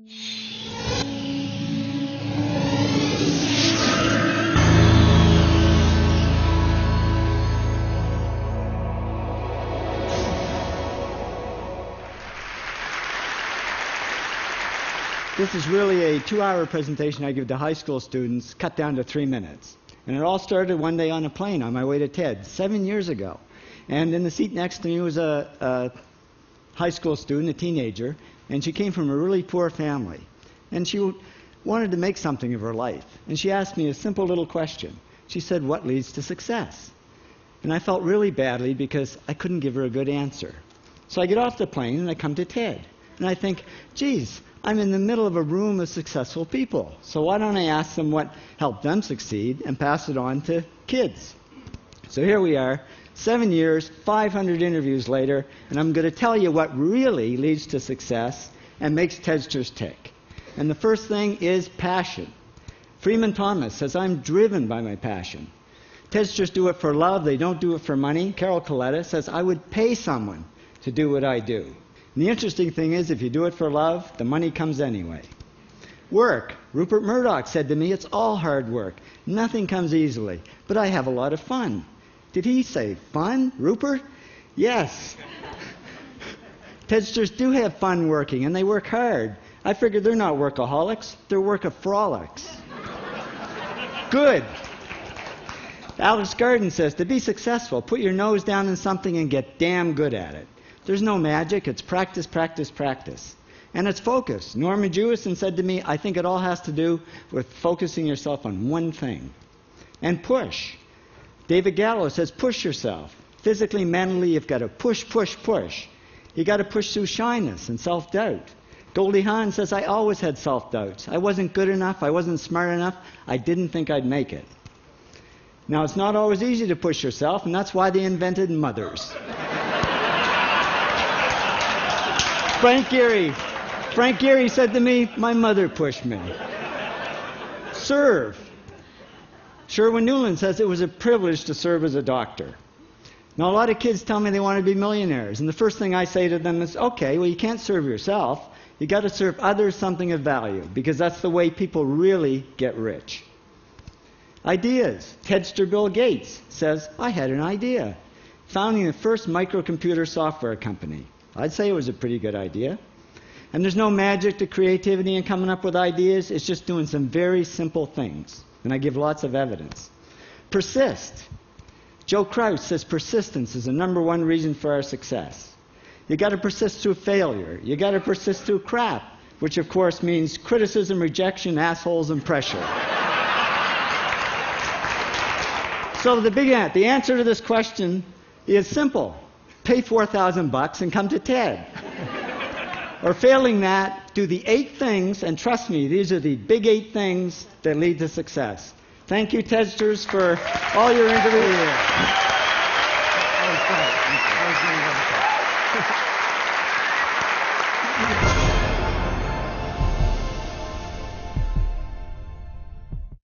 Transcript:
This is really a 2-hour presentation I give to high school students, cut down to 3 minutes. And it all started one day on a plane on my way to TED, 7 years ago. And in the seat next to me was a high school student, a teenager, and she came from a really poor family. And she wanted to make something of her life. And she asked me a simple little question. She said, "What leads to success?" And I felt really badly because I couldn't give her a good answer. So I get off the plane and I come to TED. And I think, geez, I'm in the middle of a room of successful people. So why don't I ask them what helped them succeed and pass it on to kids? So here we are, 7 years, 500 interviews later, and I'm going to tell you what really leads to success and makes TEDsters tick. And the first thing is passion. Freeman Thomas says, "I'm driven by my passion." TEDsters do it for love, they don't do it for money. Carol Coletta says, "I would pay someone to do what I do." And the interesting thing is, if you do it for love, the money comes anyway. Work. Rupert Murdoch said to me, "It's all hard work. Nothing comes easily, but I have a lot of fun." Did he say fun, Rupert? Yes. TEDsters do have fun working, and they work hard. I figured they're not workaholics, they're workaholics. Good. Alex Garden says, "To be successful, put your nose down in something and get damn good at it." There's no magic. It's practice, practice, practice. And it's focus. Norman Jewison said to me, "I think it all has to do with focusing yourself on one thing." And push. David Gallo says, "Push yourself. Physically, mentally, you've got to push, push, push. You've got to push through shyness and self-doubt." Goldie Hawn says, "I always had self-doubts. I wasn't good enough. I wasn't smart enough. I didn't think I'd make it." Now, it's not always easy to push yourself, and that's why they invented mothers. Frank Gehry said to me, "My mother pushed me." Serve. Sherwin Newland says, "It was a privilege to serve as a doctor." Now, a lot of kids tell me they want to be millionaires, and the first thing I say to them is, okay, well, you can't serve yourself. You got to serve others something of value, because that's the way people really get rich. Ideas. TEDster Bill Gates says, "I had an idea. Founding the first microcomputer software company. I'd say it was a pretty good idea." And there's no magic to creativity and coming up with ideas. It's just doing some very simple things. And I give lots of evidence. Persist. Joe Kraus says persistence is the #1 reason for our success. You got to persist through failure. You got to persist through crap, which of course means criticism, rejection, assholes, and pressure. So the answer to this question is simple. Pay $4,000 and come to TED. Or failing that, do the 8 things, and trust me, these are the big 8 things that lead to success. Thank you, TEDsters, for all your interviews.